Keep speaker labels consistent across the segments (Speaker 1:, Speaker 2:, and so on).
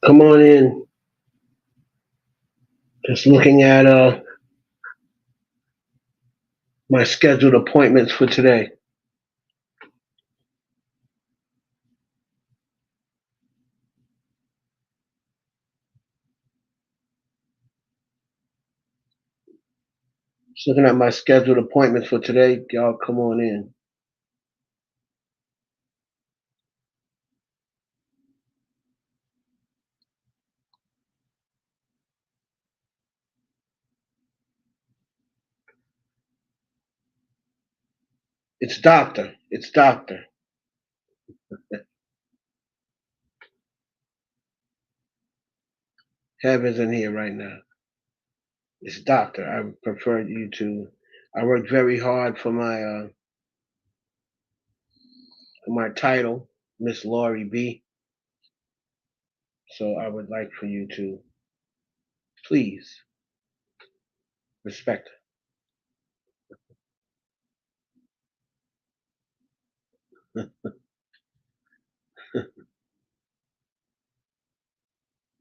Speaker 1: Come on in. Just looking at my scheduled appointments for today. Just looking at my scheduled appointments for today. Y'all come on in. It's Doctor. It's Doctor. Heaven's in here right now. It's Doctor. I prefer you to. I worked very hard for my title, Miss Laurie B. So I would like for you to please respect her.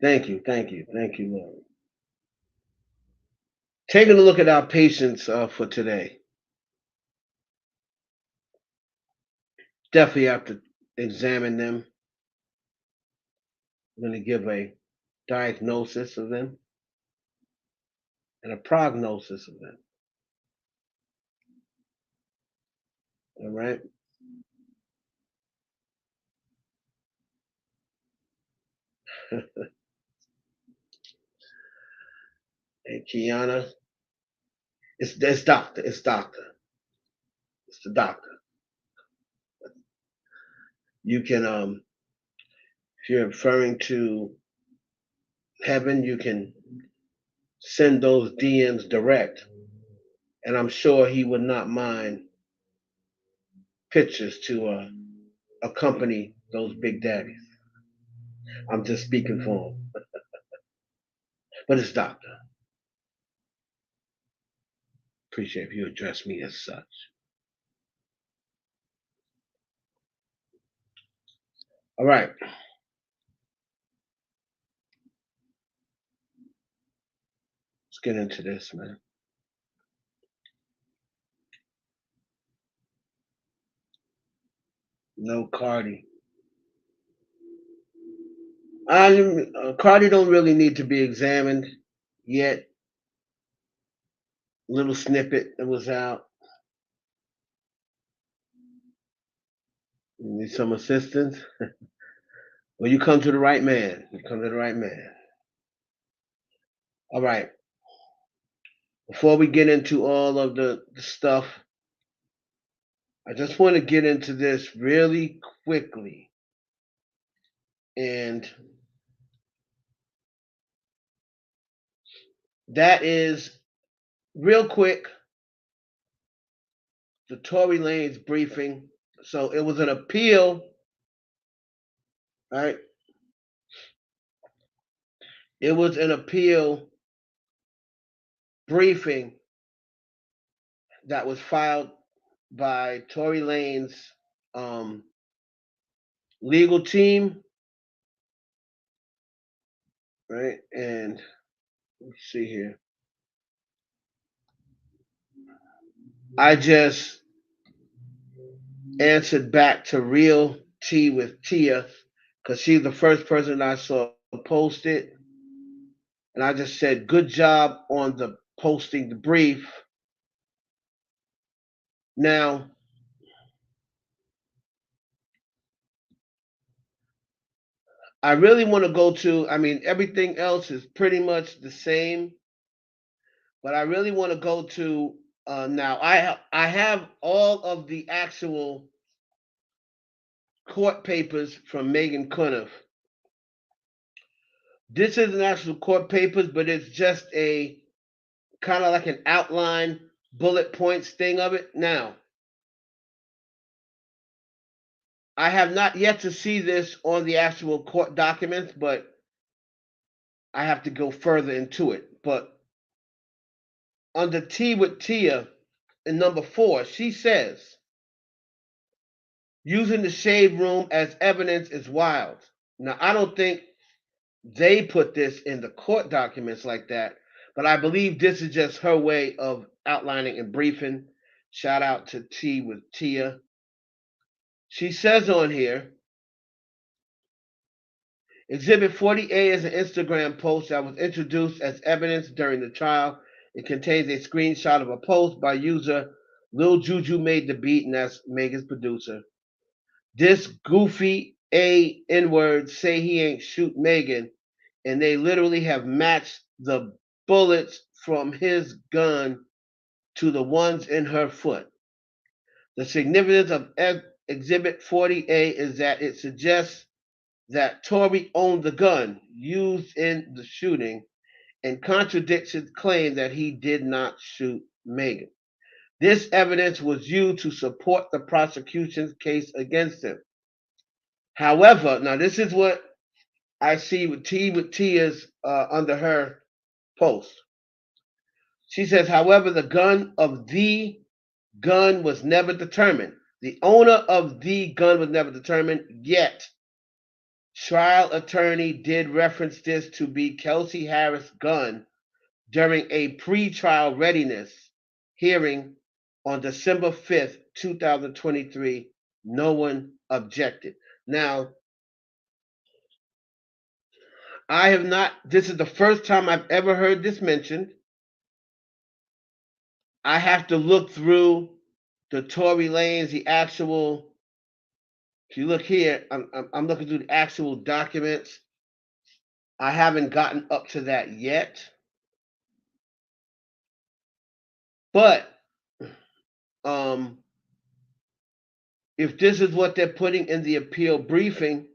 Speaker 1: Thank you, Laurie. Taking a look at our patients for today. Definitely have to examine them. I'm going to give a diagnosis of them and a prognosis of them. All right. Hey, Kiana, it's doctor. It's doctor. It's the doctor. You can if you're referring to heaven, you can send those DMs direct, and I'm sure he would not mind pictures to accompany those big daddies. I'm just speaking for him, but it's doctor. Appreciate if you address me as such. All right. Let's get into this, man. No Cardi. Cardi don't really need to be examined yet. Little snippet that was out. You need some assistance? Well, you come to the right man. You come to the right man. All right. Before we get into all of the stuff, I just want to get into this really quickly. And that is real quick the Tory Lanez briefing. So it was an appeal, right? It was an appeal briefing that was filed by Tory Lanez um, legal team, right? And let's see here. I just answered back to Real T with Tia because she's the first person I saw post it. And I just said, good job on the posting the brief. Now, I really want to go to, I mean, everything else is pretty much the same, but I really want to go to now. I have all of the actual court papers from Megan Cuniff. This isn't actual court papers, but it's just a kind of like an outline, bullet points thing of it. Now, I have not yet to see this on the actual court documents, but I have to go further into it. But under T with Tia in number 4, she says, using the shade room as evidence is wild. Now, I don't think they put this in the court documents like that, but I believe this is just her way of outlining and briefing. Shout out to T with Tia. She says on here, Exhibit 40A is an Instagram post that was introduced as evidence during the trial. It contains a screenshot of a post by user Lil Juju made the beat, and that's Megan's producer. This goofy N-word say he ain't shoot Megan, and they literally have matched the bullets from his gun to the ones in her foot. The significance of Exhibit 40A is that it suggests that Tory owned the gun used in the shooting and contradicts his claim that he did not shoot Megan. This evidence was used to support the prosecution's case against him. However, now this is what I see with Tia's under her post. She says, however, the gun was never determined. The owner of the gun was never determined, yet trial attorney did reference this to be Kelsey Harris' gun during a pre-trial readiness hearing on December 5th, 2023. No one objected. Now, I have not, this is the first time I've ever heard this mentioned. I have to look through the Tory Lanez, the actual, if you look here, I'm looking through the actual documents. I haven't gotten up to that yet. But if this is what they're putting in the appeal briefing,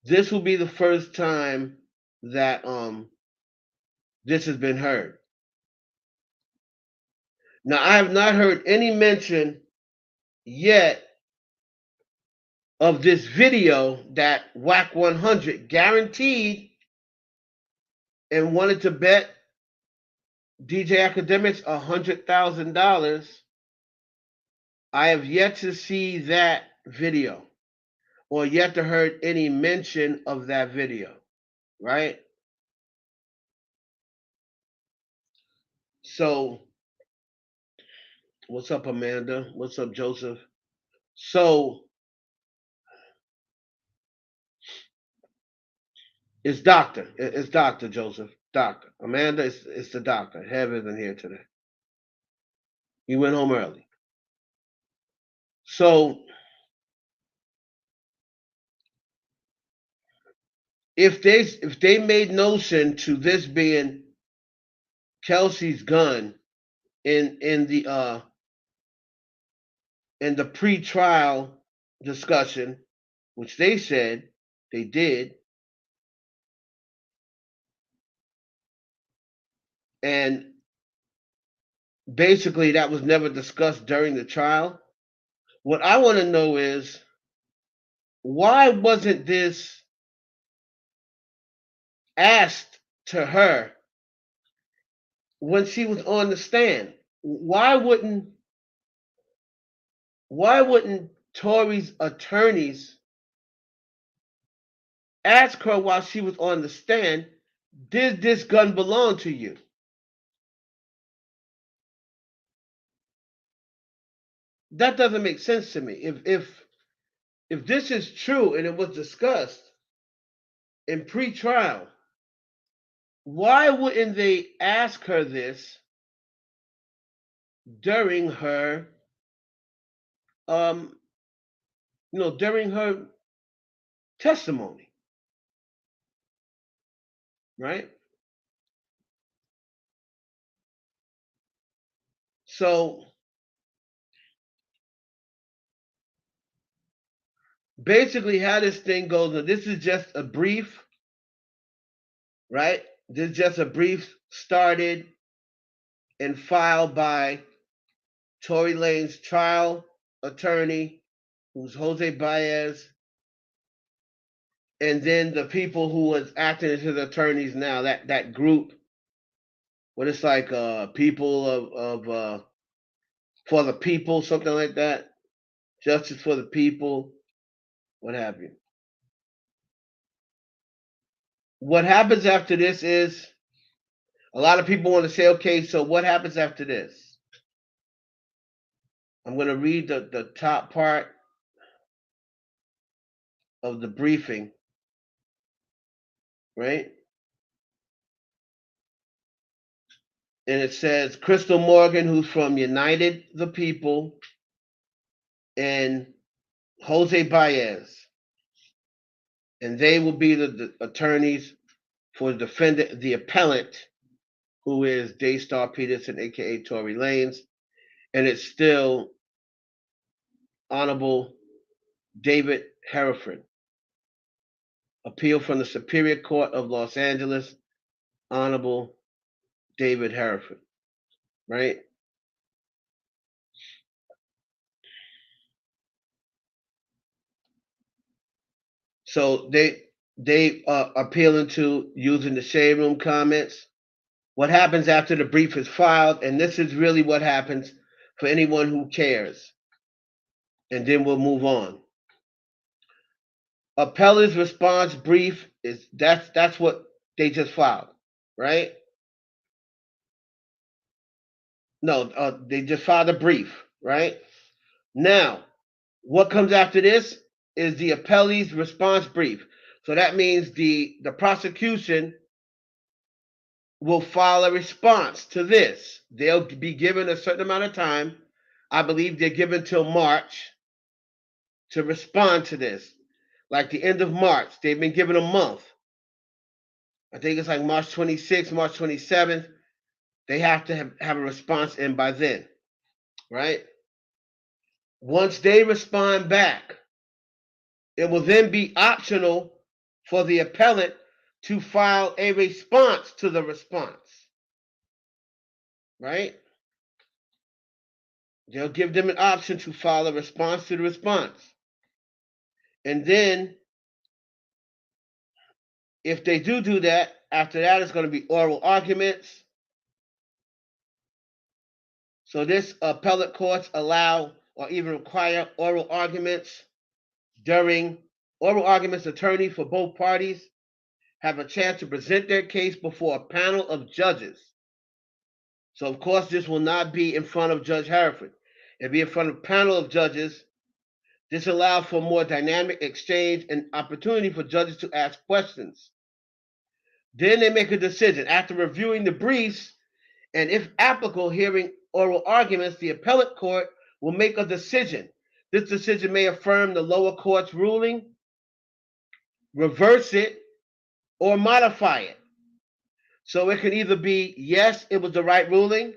Speaker 1: this will be the first time that this has been heard. Now, I have not heard any mention yet of this video that Whack 100 guaranteed and wanted to bet DJ Academics $100,000. I have yet to see that video or yet to heard any mention of that video, right? So, what's up, Amanda? What's up, Joseph? So, it's Doctor. It's Doctor Joseph. Doctor. Amanda, it's the doctor. Hev isn't here today. He went home early. So, if they made notion to this being Kelsey's gun in the pre-trial discussion, which they said they did, and basically that was never discussed during the trial. What I want to know is, why wasn't this asked to her when she was on the stand? Why wouldn't Tory's attorneys ask her while she was on the stand, did this gun belong to you? That doesn't make sense to me. If this is true and it was discussed in pre-trial, why wouldn't they ask her this during her during her testimony, right? So basically how this thing goes, now this is just a brief, right? This is just a brief started and filed by Tory Lanez's trial attorney, who's Jose Baez, and then the people who was acting as his attorneys now, that group, what it's like people of for the people, something like that. Justice for the people, what have you. what happens after this is a lot of people want to say, okay, so what happens after this? I'm going to read the top part of the briefing, right? And it says Crystal Morgan, who's from United the People, and Jose Baez. And they will be the attorneys for the defendant, the appellant, who is Daystar Peterson, aka Tory Lanez. And it's still Honorable David Hereford. Appeal from the Superior Court of Los Angeles, Honorable David Hereford, right? So they appealing to using the shade room comments. What happens after the brief is filed, and this is really what happens for anyone who cares. And then we'll move on. Appellant's response brief is that's what they just filed, right? No, they just filed a brief, right? Now, what comes after this is the appellee's response brief. So that means the prosecution will file a response to this. They'll be given a certain amount of time. I believe they're given till March to respond to this. Like the end of March, they've been given a month. I think it's like March 26th, March 27th. They have to have a response in by then, right? Once they respond back, it will then be optional for the appellant to file a response to the response, right? They'll give them an option to file a response to the response. And then, if they do that, after that, it's going to be oral arguments. So this appellate courts allow or even require oral arguments. During oral arguments, attorney for both parties have a chance to present their case before a panel of judges. So, of course, this will not be in front of Judge Hereford. It'll be in front of a panel of judges. This allows for more dynamic exchange and opportunity for judges to ask questions. Then they make a decision. After reviewing the briefs, and if applicable, hearing oral arguments, the appellate court will make a decision. This decision may affirm the lower court's ruling, reverse it, or modify it. So it can either be, yes, it was the right ruling,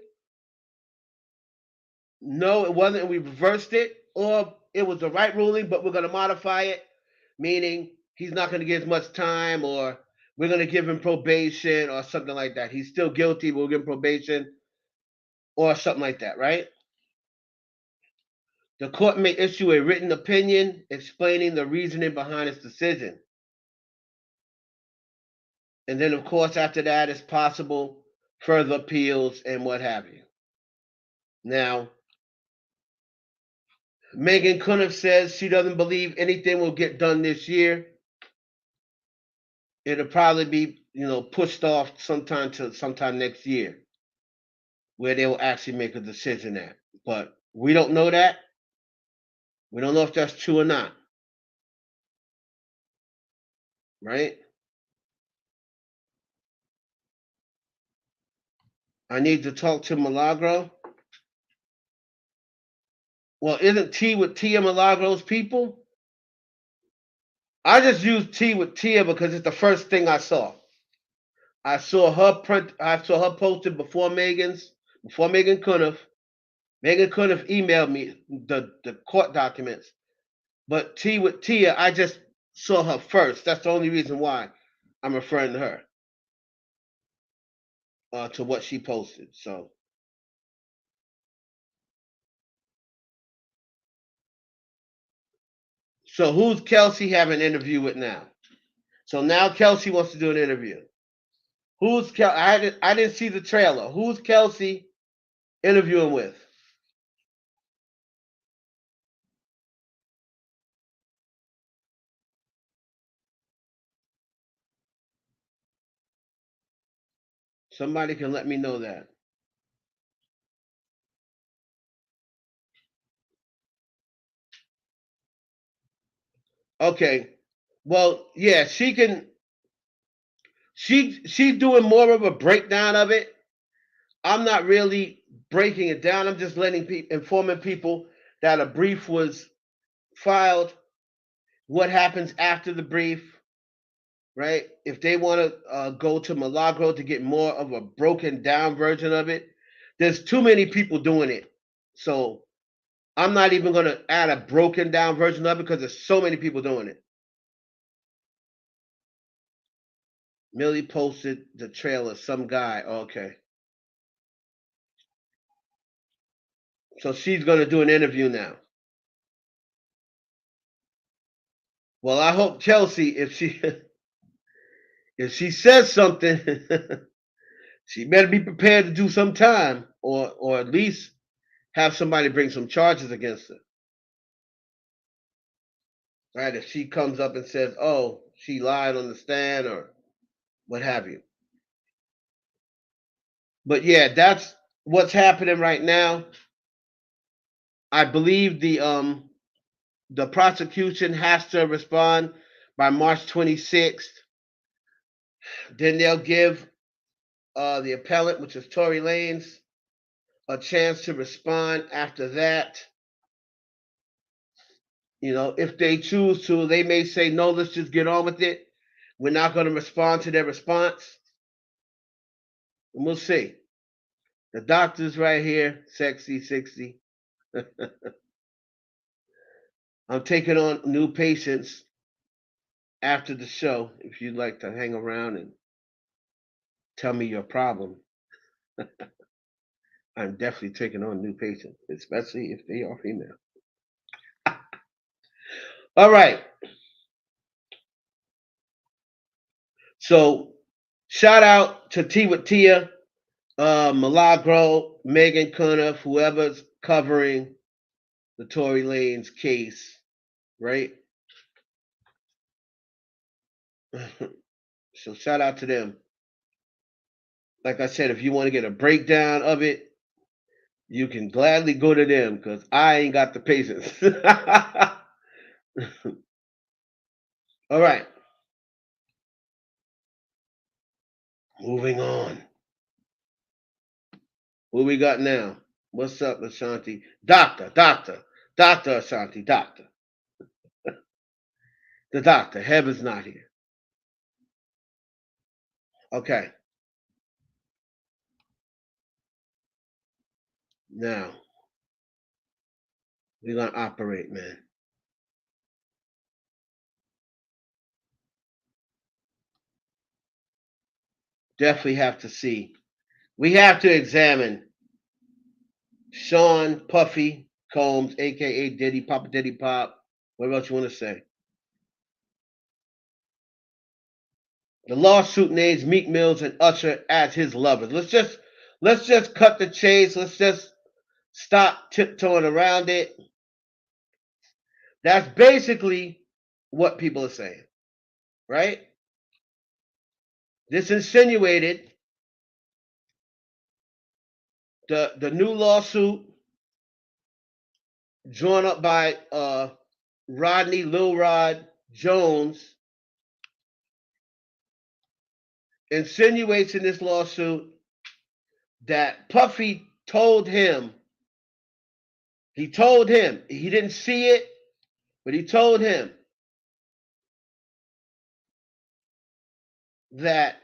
Speaker 1: no, it wasn't, and we reversed it, or it was the right ruling, but we're going to modify it, meaning he's not going to get as much time, or we're going to give him probation, or something like that. He's still guilty, but we'll give him probation, or something like that, right? The court may issue a written opinion explaining the reasoning behind its decision. And then, of course, after that, it's possible further appeals and what have you. Now, Megan Cuniff says she doesn't believe anything will get done this year. It'll probably be, pushed off sometime next year, where they will actually make a decision at. But we don't know that. We don't know if that's true or not. Right? I need to talk to Milagro. Well, isn't T with Tia Milagro's people? I just used T with Tia because it's the first thing I saw. I saw her posted before Megan Cuniff. Megan Cuniff emailed me the court documents. But T with Tia, I just saw her first. That's the only reason why I'm referring to her. To what she posted. So who's Kelsey having an interview with now? So now Kelsey wants to do an interview. Who's I didn't see the trailer. Who's Kelsey interviewing with? Somebody can let me know that. Okay. Well, yeah, she can. She's doing more of a breakdown of it. I'm not really breaking it down. I'm just informing people that a brief was filed. What happens after the brief, right? If they want to go to Milagro to get more of a broken down version of it, there's too many people doing it. So I'm not even going to add a broken down version of it because there's so many people doing it. Millie posted the trailer. Some guy. Okay. So she's going to do an interview now. Well, I hope Chelsea, if she says something, she better be prepared to do some time, or at least have somebody bring some charges against her. Right? If she comes up and says, "Oh, she lied on the stand," or what have you. But yeah, that's what's happening right now. I believe the prosecution has to respond by March 26th. Then they'll give the appellant, which is Tory Lanez, a chance to respond after that. You know, if they choose to, they may say, no, let's just get on with it. We're not going to respond to their response. And we'll see. The doctor's right here, sexy 60. I'm taking on new patients after the show. If you'd like to hang around and tell me your problem, I'm definitely taking on new patients, especially if they are female. All right. So, shout out to T with Tia, Milagro, Megan Cunniff, whoever's covering the Tory Lanez case, right? So shout out to them. Like I said, if you want to get a breakdown of it, you can gladly go to them because I ain't got the patience. All right. Moving on. What we got now? What's up, Ashanti? Doctor Ashanti, doctor. The doctor. Heaven's not here. Okay. Now, we're going to operate, man. Definitely have to see. We have to examine Sean Puffy Combs, aka Diddy, Papa Diddy Pop. What else you want to say? The lawsuit names Meek Mills and Usher as his lovers. Let's just cut the chase. Let's just stop tiptoeing around it. That's basically what people are saying, right? This insinuated the new lawsuit drawn up by Rodney Lil Rod Jones insinuates in this lawsuit that Puffy told him, he didn't see it, but he told him that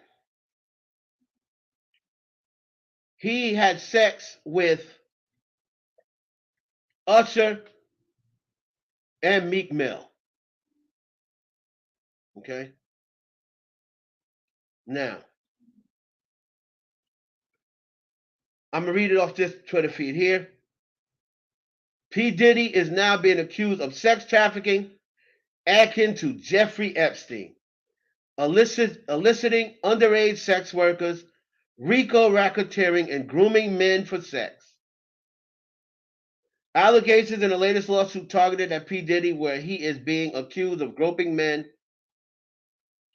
Speaker 1: he had sex with Usher and Meek Mill. Okay? Now, I'm going to read it off this Twitter feed here. P. Diddy is now being accused of sex trafficking akin to Jeffrey Epstein, eliciting underage sex workers, RICO racketeering, and grooming men for sex. Allegations in the latest lawsuit targeted at P. Diddy, where he is being accused of groping men,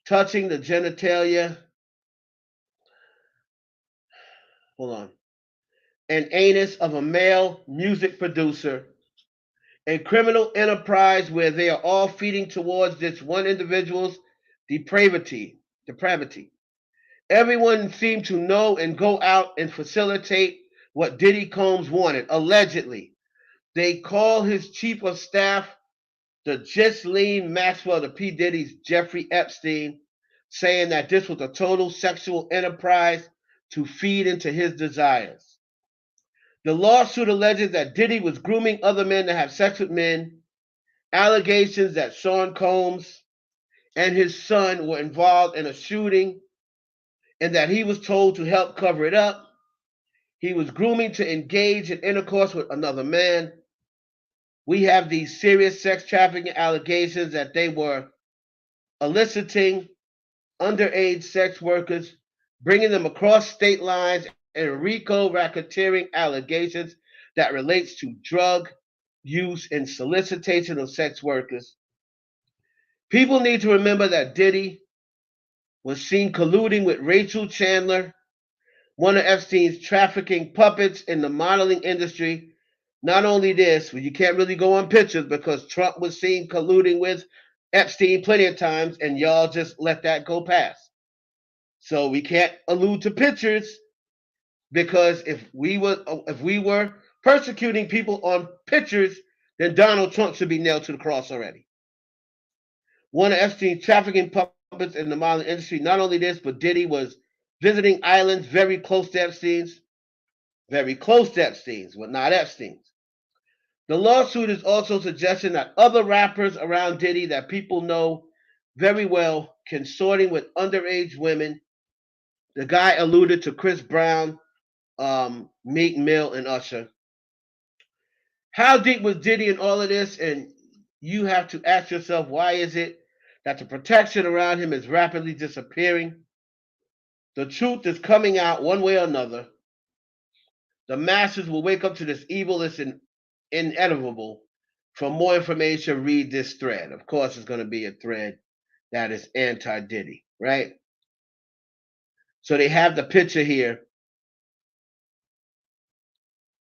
Speaker 1: touching the genitalia, hold on, an anus of a male music producer, a criminal enterprise where they are all feeding towards this one individual's depravity. Everyone seemed to know and go out and facilitate what Diddy Combs wanted, allegedly. They call his chief of staff the Ghislaine Maxwell to P. Diddy's Jeffrey Epstein, saying that this was a total sexual enterprise to feed into his desires. The lawsuit alleges that Diddy was grooming other men to have sex with men, allegations that Sean Combs and his son were involved in a shooting, and that he was told to help cover it up. He was grooming to engage in intercourse with another man. We have these serious sex trafficking allegations that they were eliciting underage sex workers, bringing them across state lines, and RICO racketeering allegations that relates to drug use and solicitation of sex workers. People need to remember that Diddy was seen colluding with Rachel Chandler, one of Epstein's trafficking puppets in the modeling industry. Not only this, but you can't really go on pictures because Trump was seen colluding with Epstein plenty of times, and y'all just let that go past. So we can't allude to pictures because if we were persecuting people on pictures, then Donald Trump should be nailed to the cross already. One of Epstein's trafficking puppets in the modeling industry. Not only this, but Diddy was visiting islands very close to Epstein's, but not Epstein's. The lawsuit is also suggesting that other rappers around Diddy that people know very well consorting with underage women. The guy alluded to Chris Brown, Meek Mill, and Usher. How deep was Diddy in all of this? And you have to ask yourself, why is it that the protection around him is rapidly disappearing? The truth is coming out one way or another. The masses will wake up to this evil that's inevitable. For more information, read this thread. Of course, it's going to be a thread that is anti-Diddy, right? So they have the picture here.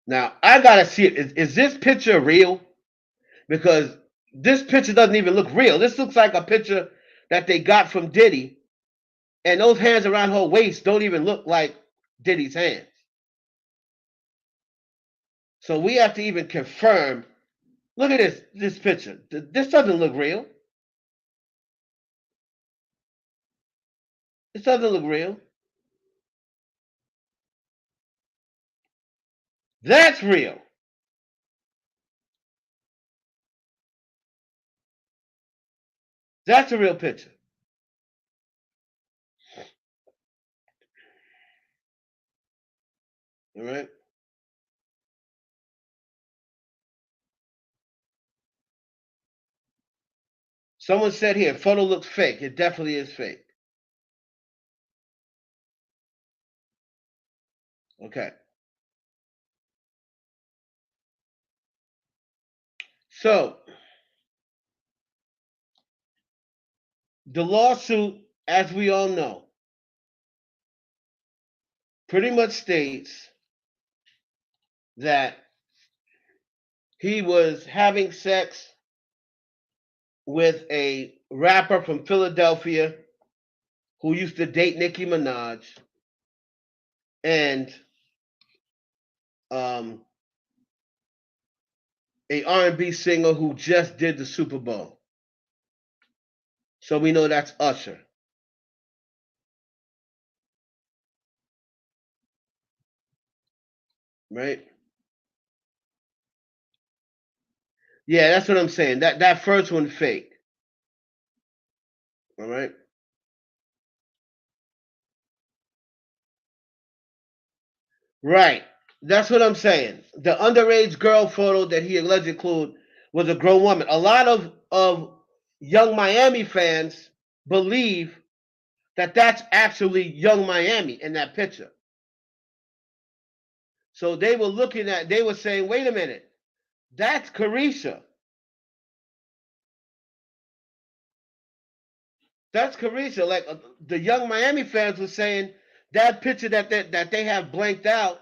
Speaker 1: Now, I got to see it. Is this picture real? Because this picture doesn't even look real. This looks like a picture that they got from Diddy. And those hands around her waist don't even look like Diddy's hands. So we have to even confirm. Look at this picture. This doesn't look real. This doesn't look real. That's real. That's a real picture. All right. Someone said here, photo looks fake. It definitely is fake. Okay. So the lawsuit, as we all know, pretty much states that he was having sex with a rapper from Philadelphia who used to date Nicki Minaj, and a R&B singer who just did the Super Bowl. So we know that's Usher. Right? Yeah, that's what I'm saying. That first one fake. All right. Right. That's what I'm saying. The underage girl photo that he allegedly included was a grown woman. A lot of young Miami fans believe that that's actually young Miami in that picture. So they were saying, wait a minute, that's Carisha. That's Carisha. Like the young Miami fans were saying, that picture that they have blanked out,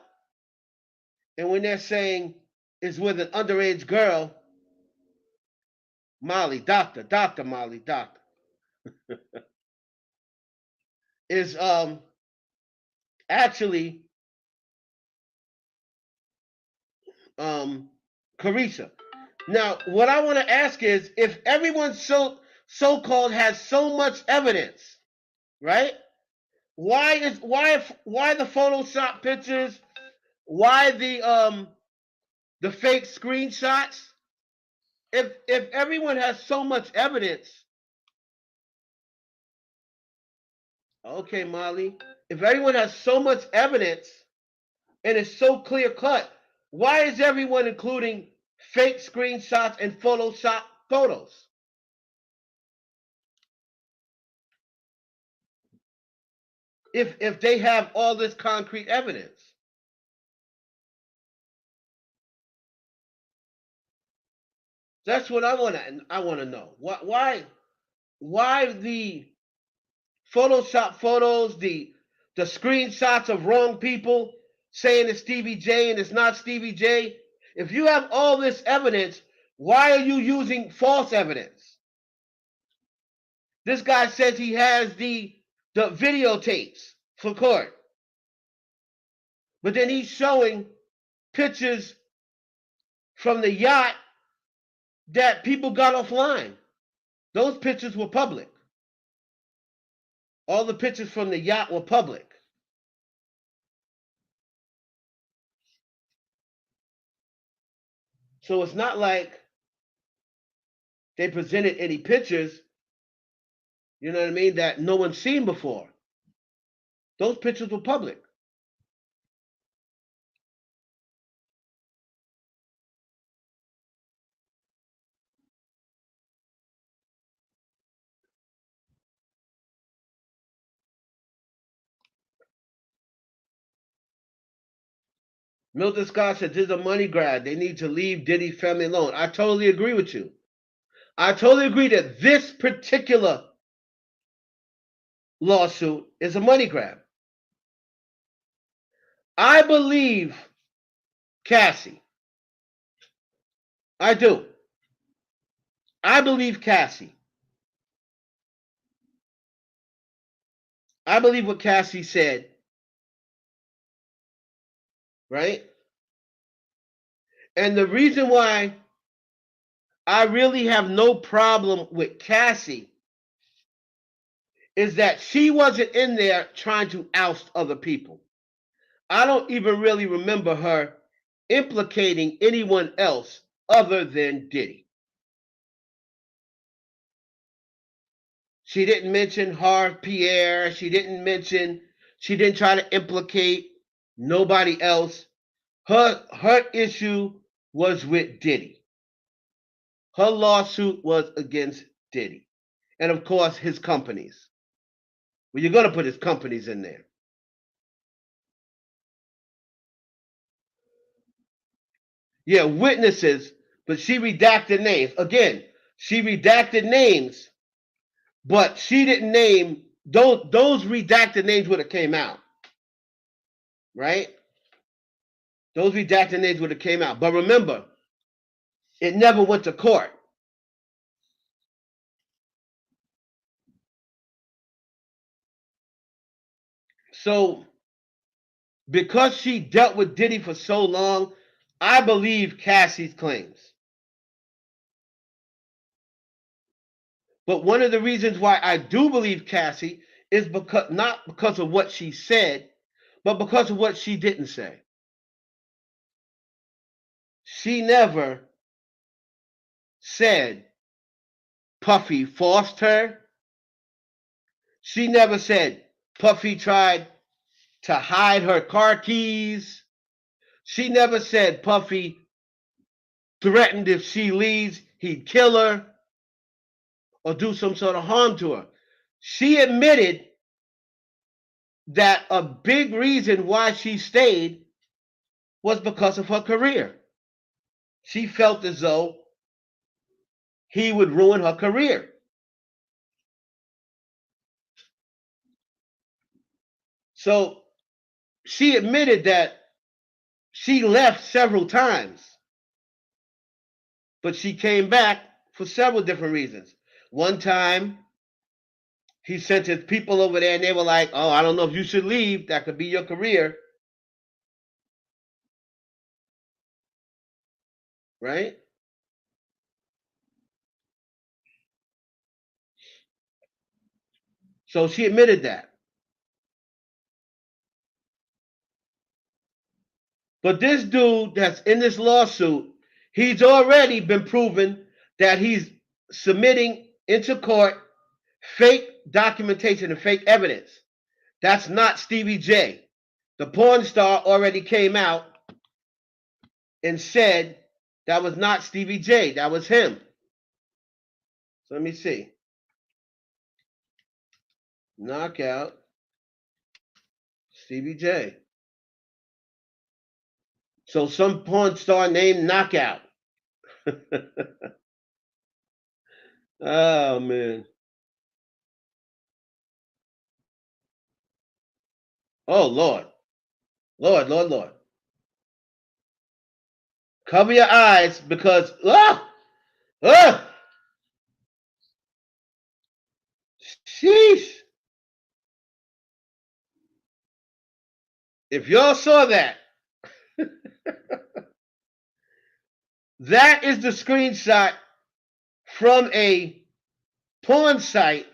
Speaker 1: and when they're saying is with an underage girl, Molly, Doctor Molly, Doctor, is actually Carissa. Now, what I want to ask is, if everyone so-called has so much evidence, right? Why the Photoshop pictures? Why the fake screenshots? If everyone has so much evidence, okay, Molly. If everyone has so much evidence and it's so clear cut, why is everyone including fake screenshots and Photoshop photos? If they have all this concrete evidence. That's what I want to know. Why the Photoshop photos, the screenshots of wrong people saying it's Stevie J and it's not Stevie J? If you have all this evidence, why are you using false evidence? This guy says he has the videotapes for court, but then he's showing pictures from the yacht that people got offline. Those pictures were public. All the pictures from the yacht were public. So it's not like they presented any pictures, you know what I mean, that no one's seen before. Those pictures were public. Milton Scott said this is a money grab. They need to leave Diddy family alone. I totally agree with you. I totally agree that this particular lawsuit is a money grab. I believe Cassie. I do. I believe Cassie. I believe what Cassie said, right? And the reason why I really have no problem with Cassie is that she wasn't in there trying to oust other people. I don't even really remember her implicating anyone else other than Diddy. She didn't mention Harv Pierre. She didn't try to implicate nobody else. Her issue was with Diddy. Her lawsuit was against Diddy. And of course, his companies. Well, you're going to put his companies in there. Yeah, witnesses, but she redacted names. Again, she redacted names, but she didn't name those redacted names would have came out. Right? Those redacted names would have came out. But remember, it never went to court. So because she dealt with Diddy for so long, I believe Cassie's claims. But one of the reasons why I do believe Cassie is because not because of what she said, but because of what she didn't say. She never said Puffy forced her. She never said Puffy tried to hide her car keys. She never said Puffy threatened if she leaves, he'd kill her or do some sort of harm to her. She admitted that a big reason why she stayed was because of her career. She felt as though he would ruin her career. So she admitted that she left several times, but she came back for several different reasons. One time, he sent his people over there and they were like, oh, I don't know if you should leave. That could be your career. Right? So she admitted that. But this dude that's in this lawsuit, he's already been proven that he's submitting into court fake documentation and fake evidence. That's not Stevie J. The porn star already came out and said that was not Stevie J. That was him. So let me see. Knockout Stevie J. So some porn star named Knockout. Oh, man. Oh, Lord. Lord, Lord, Lord. Cover your eyes because, sheesh. If y'all saw that, that is the screenshot from a porn site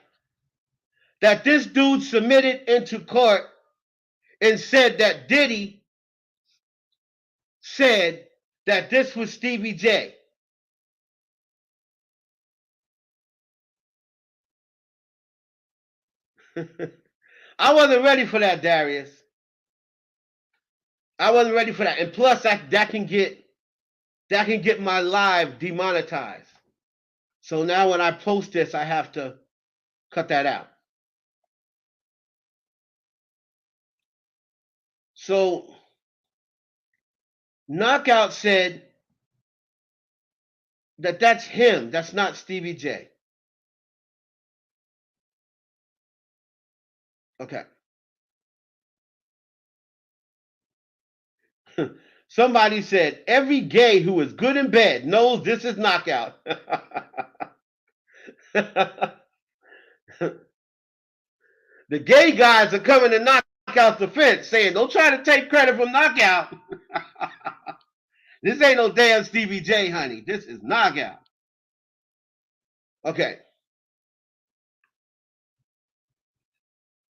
Speaker 1: that this dude submitted into court and said that Diddy said that this was Stevie J. I wasn't ready for that, Darius. I wasn't ready for that. And plus, that can get my live demonetized. So now when I post this, I have to cut that out. So Knockout said that that's him. That's not Stevie J. Okay. Somebody said every gay who is good in bed knows this is Knockout. The gay guys are coming to Knockout's defense, saying, don't try to take credit from Knockout. This ain't no damn Stevie J, honey. This is Knockout. Okay.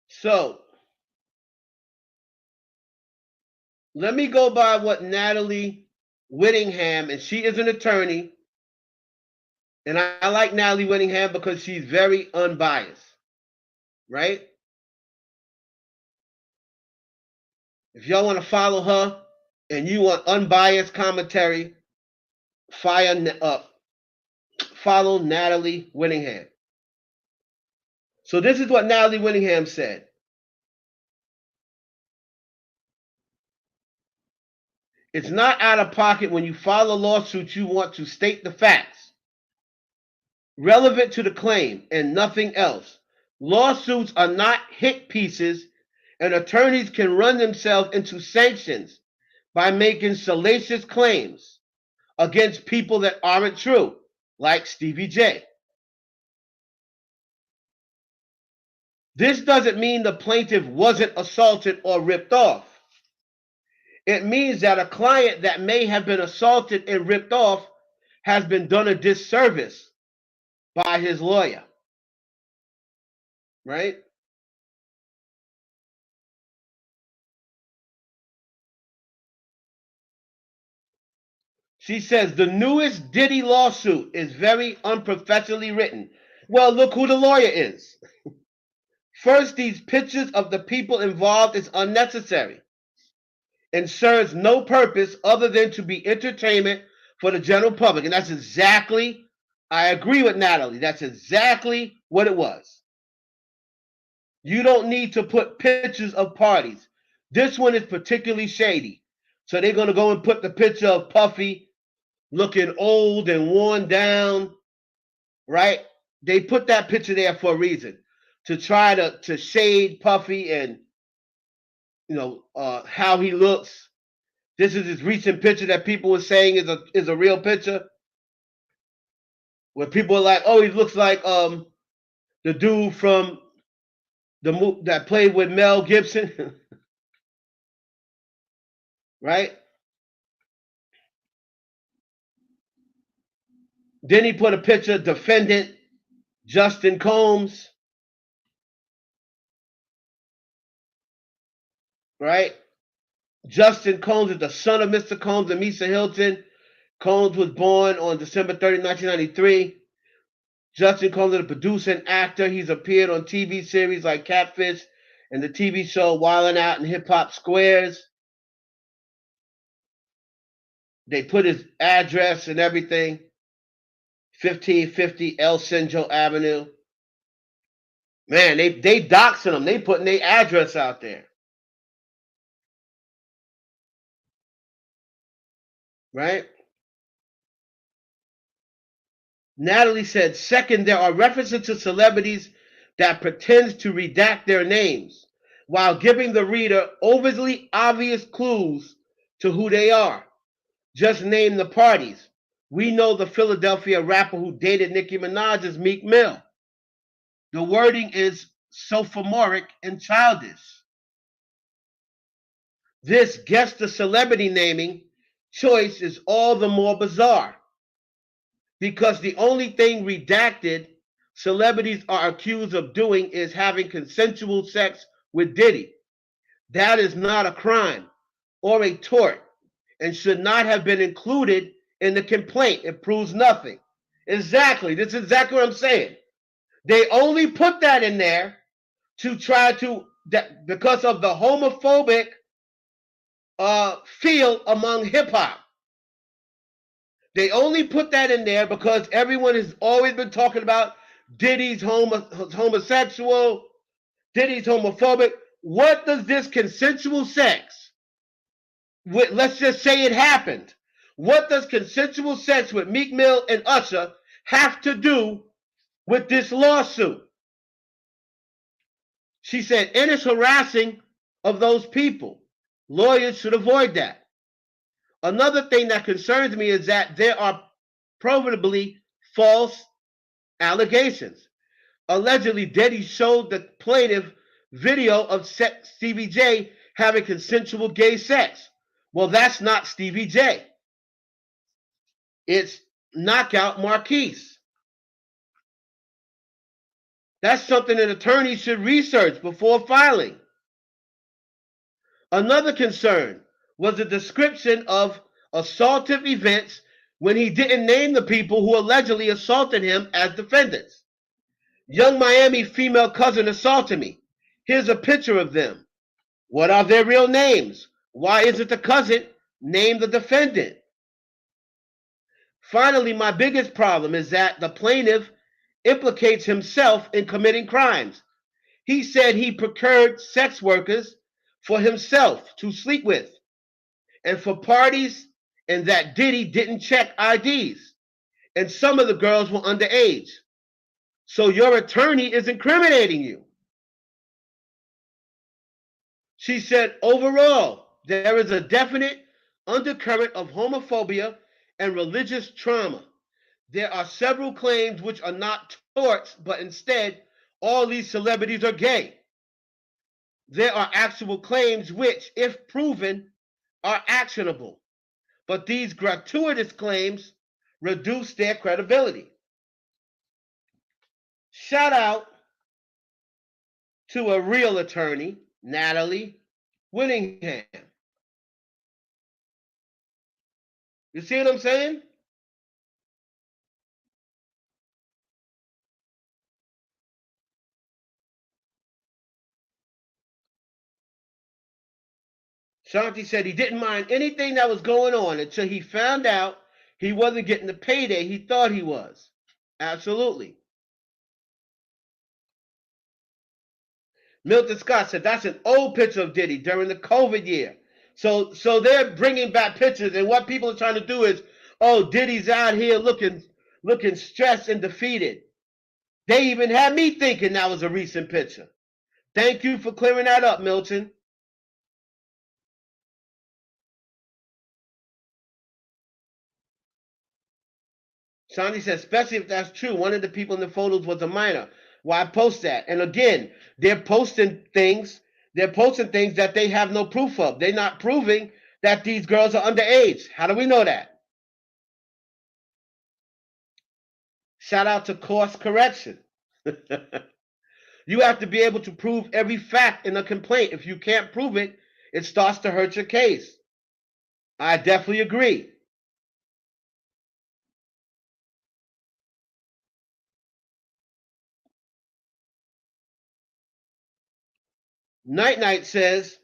Speaker 1: So, let me go by what Natalie Whittingham, and she is an attorney, and I like Natalie Whittingham because she's very unbiased, right? If y'all want to follow her and you want unbiased commentary, follow Natalie Whittingham. So this is what Natalie Whittingham said. It's not out of pocket when you file a lawsuit you want to state the facts relevant to the claim and nothing else. Lawsuits are not hit pieces, and attorneys can run themselves into sanctions by making salacious claims against people that aren't true, like Stevie J. This doesn't mean the plaintiff wasn't assaulted or ripped off. It means that a client that may have been assaulted and ripped off has been done a disservice by his lawyer. Right? She says the newest Diddy lawsuit is very unprofessionally written. Well, look who the lawyer is. First, these pictures of the people involved is unnecessary and serves no purpose other than to be entertainment for the general public. And that's exactly, I agree with Natalie, that's exactly what it was. You don't need to put pictures of parties. This one is particularly shady. So they're going to go and put the picture of Puffy looking old and worn down, right? They put that picture there for a reason, to try to shade Puffy and, how he looks. This is his recent picture that people were saying is a real picture. Where people are like, oh, he looks like the dude from the movie that played with Mel Gibson, right? Then he put a picture of defendant Justin Combs, right? Justin Combs is the son of Mr. Combs and Misa Hilton. Combs was born on December 30, 1993. Justin Combs is a producer and actor. He's appeared on TV series like Catfish and the TV show Wildin' Out and Hip Hop Squares. They put his address and everything. 1550 El Centro Avenue. Man, they doxing them. They putting their address out there. Right? Natalie said, second, there are references to celebrities that pretend to redact their names while giving the reader overly obvious clues to who they are. Just name the parties. We know the Philadelphia rapper who dated Nicki Minaj is Meek Mill. The wording is sophomoric and childish. This guess the celebrity naming choice is all the more bizarre because the only thing redacted celebrities are accused of doing is having consensual sex with Diddy. That is not a crime or a tort and should not have been included in the complaint. It proves nothing. Exactly. This is exactly what I'm saying. They only put that in there to try to, that because of the homophobic feel among hip hop. They only put that in there because everyone has always been talking about Diddy's homosexual, Diddy's homophobic. What does this consensual sex, let's just say it happened. What does consensual sex with Meek Mill and Usher have to do with this lawsuit? She said, and it's harassing of those people. Lawyers should avoid that. Another thing that concerns me is that there are probatably false allegations. Allegedly, Diddy showed the plaintiff video of Stevie J having consensual gay sex. Well, that's not Stevie J. It's Knockout Marquise. That's something an attorney should research before filing. Another concern was the description of assaultive events when he didn't name the people who allegedly assaulted him as defendants. Young Miami female cousin assaulted me. Here's a picture of them. What are their real names? Why isn't the cousin named the defendant? Finally, my biggest problem is that the plaintiff implicates himself in committing crimes. He said he procured sex workers for himself to sleep with and for parties, and that Diddy didn't check IDs. And some of the girls were underage. So your attorney is incriminating you. She said, overall, there is a definite undercurrent of homophobia and religious trauma. There are several claims which are not torts, but instead, all these celebrities are gay. There are actual claims which, if proven, are actionable. But these gratuitous claims reduce their credibility. Shout out to a real attorney, Natalie Whittingham. You see what I'm saying? Shanti said he didn't mind anything that was going on until he found out he wasn't getting the payday he thought he was. Absolutely. Milton Scott said that's an old picture of Diddy during the COVID year. So they're bringing back pictures, and what people are trying to do is, oh, Diddy's out here looking stressed and defeated. They even had me thinking that was a recent picture. Thank you for clearing that up, Milton. Sandy says, especially if that's true. One of the people in the photos was a minor. Why post that? And again, they're posting things. They're posting things that they have no proof of. They're not proving that these girls are underage. How do we know that? Shout out to course correction. You have to be able to prove every fact in a complaint. If you can't prove it, it starts to hurt your case. I definitely agree. Night Night says,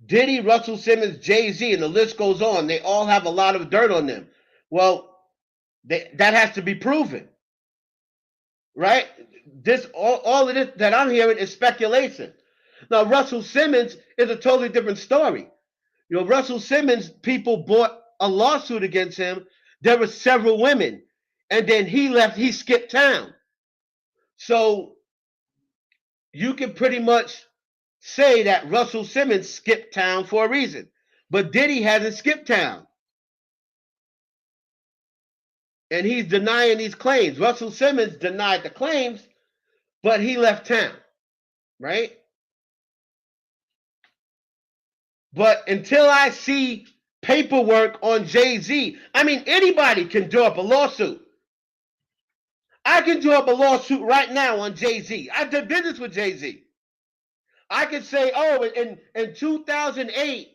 Speaker 1: Diddy, Russell Simmons, Jay-Z, and the list goes on. They all have a lot of dirt on them. Well, that has to be proven, right? This all of this that I'm hearing is speculation. Now, Russell Simmons is a totally different story. You know, Russell Simmons, people brought a lawsuit against him. There were several women, and then he left. He skipped town. So you can pretty much say that Russell Simmons skipped town for a reason, but Diddy hasn't skipped town, and he's denying these claims. Russell Simmons denied the claims, but he left town, right? But until I see paperwork on Jay-Z, I mean, anybody can draw up a lawsuit. I can draw up a lawsuit right now on Jay-Z. I did business with Jay-Z. I could say, oh, in 2008,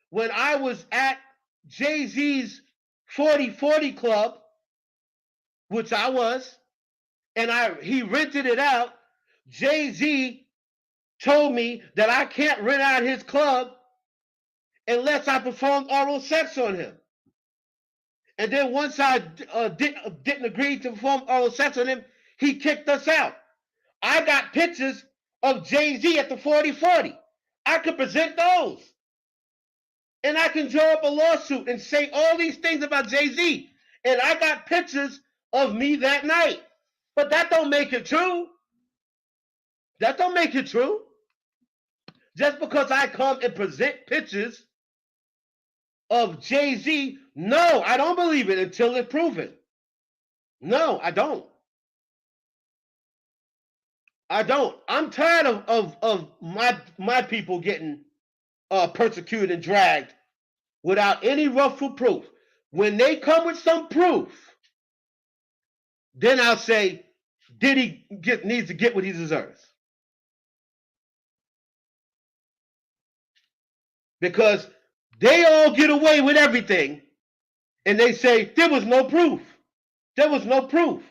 Speaker 1: when I was at Jay-Z's 40/40 club, which I was, and he rented it out, Jay-Z told me that I can't rent out his club unless I performed oral sex on him. And then once I didn't agree to perform oral sex on him, he kicked us out. I got pictures of Jay-Z at the 40/40. I could present those. And I can draw up a lawsuit and say all these things about Jay-Z. And I got pictures of me that night. But that don't make it true. That don't make it true. Just because I come and present pictures of Jay-Z, no, I don't believe it until it's proven. No, I don't. I don't. I'm tired of my people getting persecuted and dragged without any wrongful proof. When they come with some proof, then I'll say Diddy needs to get what he deserves. Because they all get away with everything and they say there was no proof. There was no proof.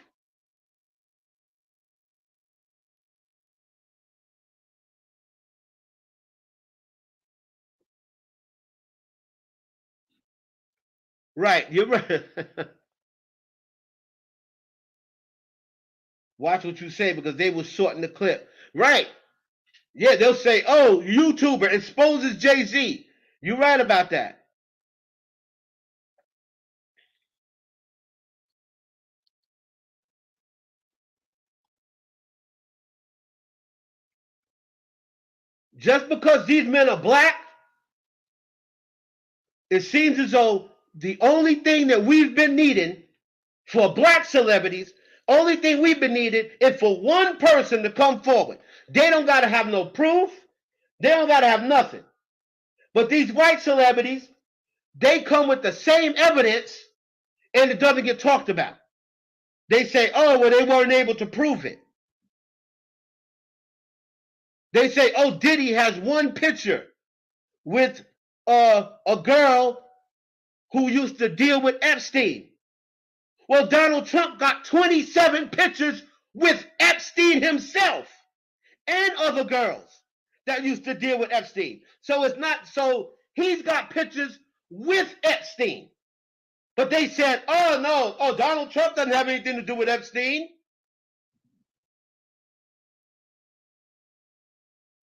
Speaker 1: Right, you're right. Watch what you say because they will shorten the clip. Right. Yeah, they'll say, oh, YouTuber exposes Jay-Z. You're right about that. Just because these men are black, it seems as though the only thing that we've been needing for black celebrities, only thing we've been needing is for one person to come forward. They don't got to have no proof. They don't got to have nothing. But these white celebrities, they come with the same evidence and it doesn't get talked about. They say, oh, well, they weren't able to prove it. They say, oh, Diddy has one picture with a girl who used to deal with Epstein. Well, Donald Trump got 27 pictures with Epstein himself and other girls that used to deal with Epstein. So it's not so he's got pictures with Epstein. But they said, oh no, oh, Donald Trump doesn't have anything to do with Epstein.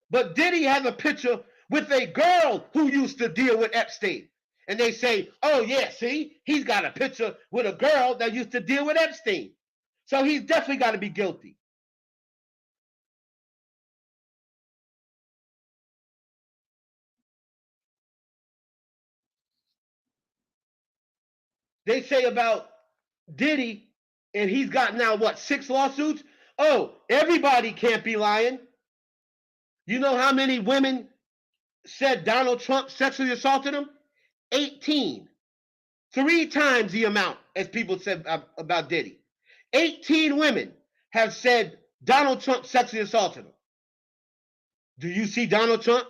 Speaker 1: But Diddy has a picture with a girl who used to deal with Epstein. And they say, oh yeah, see, he's got a picture with a girl that used to deal with Epstein. So he's definitely got to be guilty. They say about Diddy, And he's got now, what, 6 lawsuits? Oh, everybody can't be lying. You know how many women said Donald Trump sexually assaulted them? 18. 3 times the amount as people said about Diddy. 18 women have said Donald Trump sexually assaulted them. Do you see Donald Trump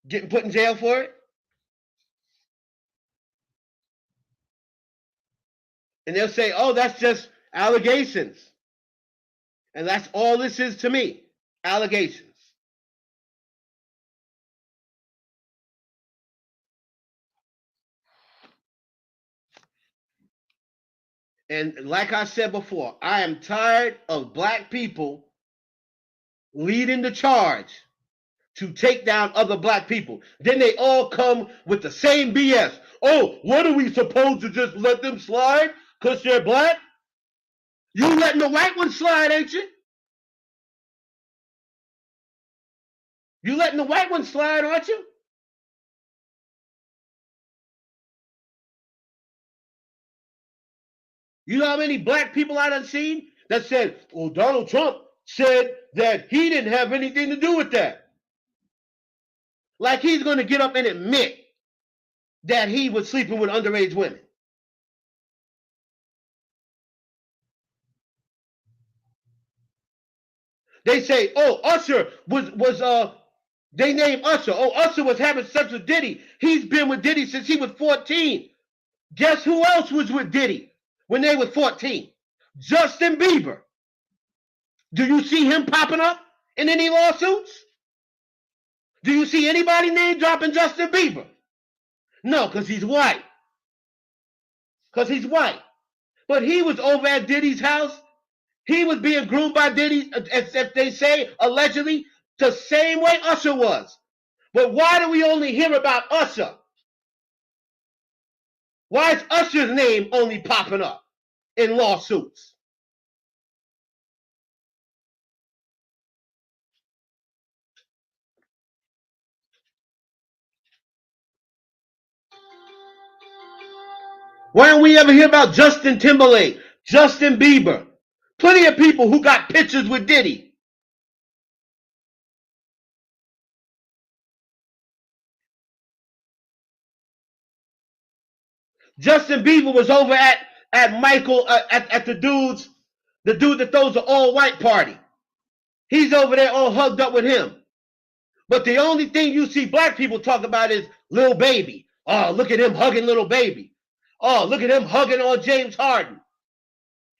Speaker 1: getting put in jail for it? And they'll say, oh, that's just allegations. And that's all this is to me, allegations. And like I said before, I am tired of black people leading the charge to take down other black people. Then they all come with the same BS. Oh, what are we supposed to just let them slide because they're black? You letting the white one slide, ain't you? You letting the white one slide, aren't you? You know how many black people I done seen that said, well, Donald Trump said that he didn't have anything to do with that. Like he's going to get up and admit that he was sleeping with underage women. They say, oh, Usher was they named Usher. Oh, Usher was having sex with Diddy. He's been with Diddy since he was 14. Guess who else was with Diddy when they were 14? Justin Bieber. Do you see him popping up in any lawsuits? Do you see anybody name dropping Justin Bieber? No, because he's white. Because he's white. But he was over at Diddy's house. He was being groomed by Diddy, as if they say, allegedly, the same way Usher was. But why do we only hear about Usher? Why is Usher's name only popping up in lawsuits? Why don't we ever hear about Justin Timberlake, Justin Bieber? Plenty of people who got pictures with Diddy. Justin Bieber was over at Michael at the dude that throws the all white party. He's over there all hugged up with him. But the only thing you see black people talk about is Lil Baby. Oh, look at him hugging Lil Baby. Oh, look at him hugging on James Harden.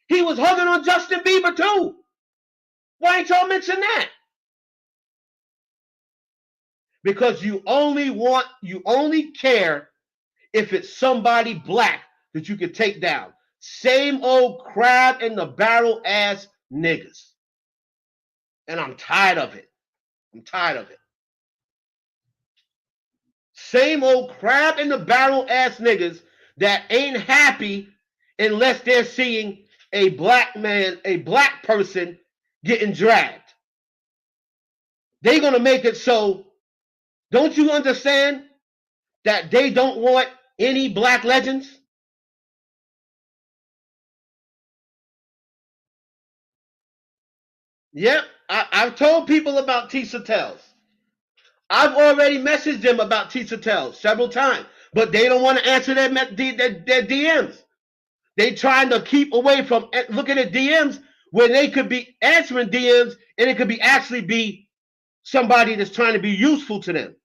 Speaker 1: He was hugging on Justin Bieber too. Why ain't y'all mention that? Because you only care if it's somebody black that you can take down. Same old crab in the barrel ass niggas. And I'm tired of it. I'm tired of it. Same old crab in the barrel ass niggas that ain't happy unless they're seeing a black man, a black person getting dragged. They're going to make it so, don't you understand that they don't want any black legends? Yep, I've told people about Tisha Tells. I've already messaged them about Tisha Tells several times, but they don't want to answer their DMs. They trying to keep away from looking at DMs when they could be answering DMs and it could be actually be somebody that's trying to be useful to them.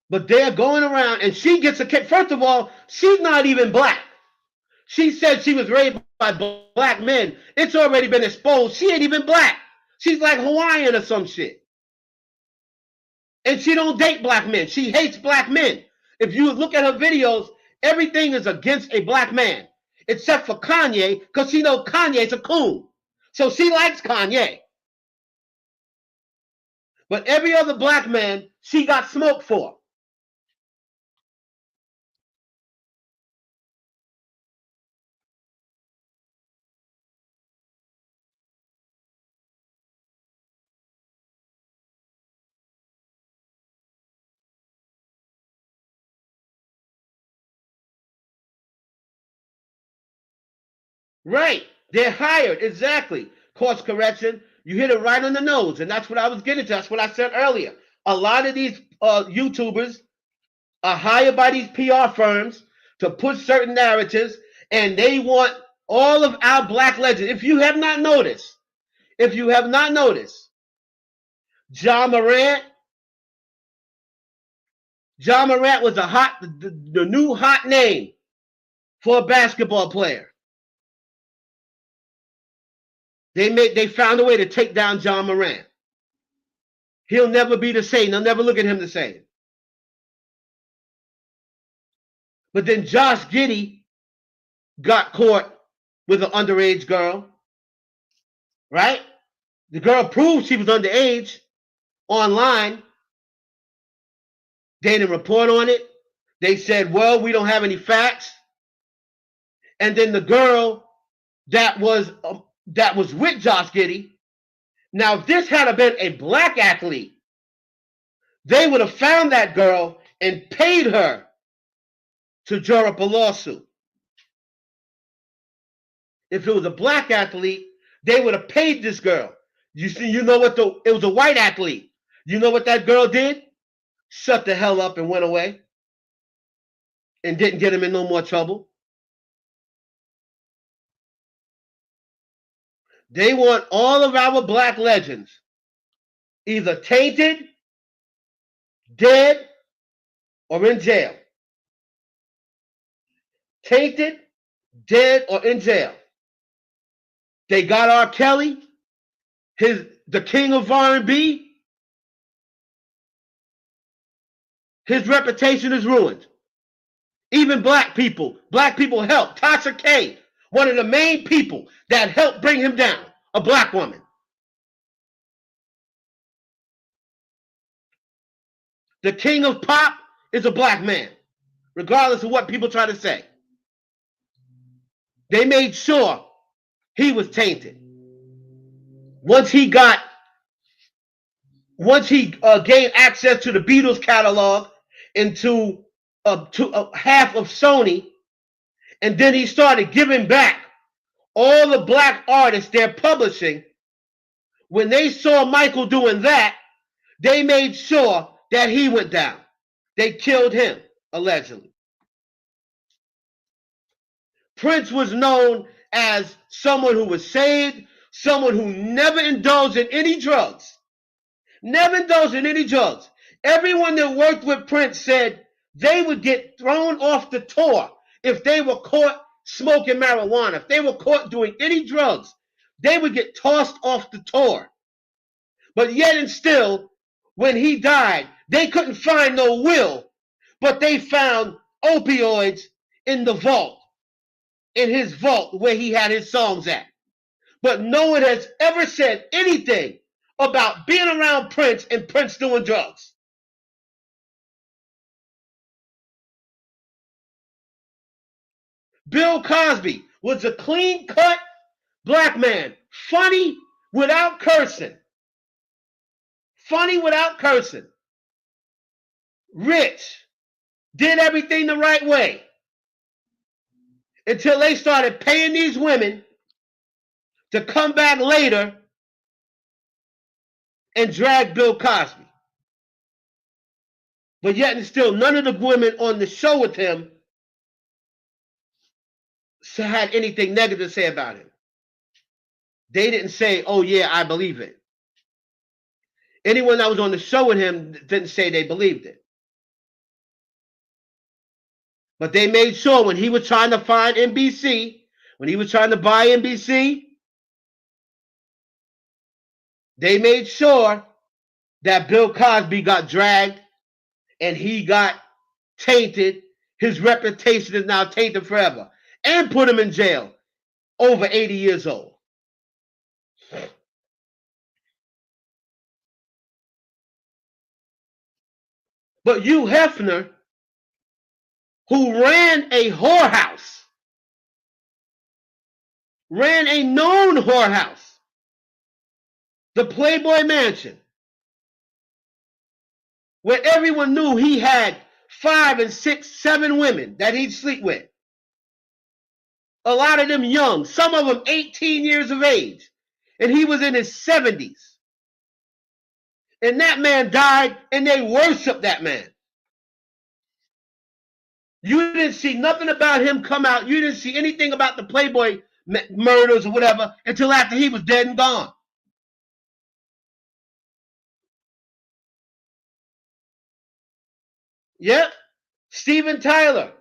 Speaker 1: But they're going around and she gets a kick. First of all, she's not even black. She said she was raised by black men. It's already been exposed. She ain't even black. She's like Hawaiian or some shit. And she don't date black men. She hates black men. If you look at her videos, everything is against a black man, except for Kanye, because she knows Kanye's a coon. So she likes Kanye. But every other black man, she got smoke for. Right. They're hired. Exactly. Course correction. You hit it right on the nose. And that's what I was getting to. That's what I said earlier. A lot of these YouTubers are hired by these PR firms to push certain narratives, and they want all of our black legends. If you have not noticed, John Morant, was the new hot name for a basketball player. They found a way to take down John Morant. He'll never be the same. They'll never look at him the same. But then Josh Giddey got caught with an underage girl, right? The girl proved she was underage online. They didn't report on it. They said, well, we don't have any facts. And then the girl that was with Josh Giddey, now if this had been a black athlete, they would have found that girl and paid her to draw up a lawsuit. If it was a black athlete, they would have paid this girl. You know what? It was a white athlete. You know what that girl did? Shut the hell up and went away and didn't get him in no more trouble. They want all of our black legends either tainted, dead, or in jail. Tainted, dead, or in jail. They got R. Kelly, the king of R&B. His reputation is ruined. Even black people help. Tasha K, one of the main people that helped bring him down, a black woman. The king of pop is a black man, regardless of what people try to say. They made sure he was tainted. Once he gained access to the Beatles catalog and to half of Sony, and then he started giving back all the black artists they're publishing. When they saw Michael doing that, they made sure that he went down. They killed him, allegedly. Prince was known as someone who was saved, someone who never indulged in any drugs. Never indulged in any drugs. Everyone that worked with Prince said they would get thrown off the tour if they were caught smoking marijuana. If they were caught doing any drugs, they would get tossed off the tour. But yet and still, when he died, they couldn't find no will, but they found opioids in the vault, in his vault where he had his songs at. But no one has ever said anything about being around Prince and Prince doing drugs. Bill Cosby was a clean-cut black man, funny without cursing. Funny without cursing. Rich. Did everything the right way. Until they started paying these women to come back later and drag Bill Cosby. But yet and still, none of the women on the show with him had anything negative to say about him. They didn't say, oh yeah, I believe it. Anyone that was on the show with him didn't say they believed it. But they made sure when he was trying to find NBC, when he was trying to buy NBC, they made sure that Bill Cosby got dragged and he got tainted. His reputation is now tainted forever. And put him in jail, over 80 years old. But Hugh Hefner, who ran a whorehouse, ran a known whorehouse, the Playboy Mansion, where everyone knew he had 5 and 6, 7 women that he'd sleep with. A lot of them young, some of them 18 years of age. And he was in his 70s. And that man died, and they worshiped that man. You didn't see nothing about him come out. You didn't see anything about the Playboy murders or whatever until after he was dead and gone. Yep. Steven Tyler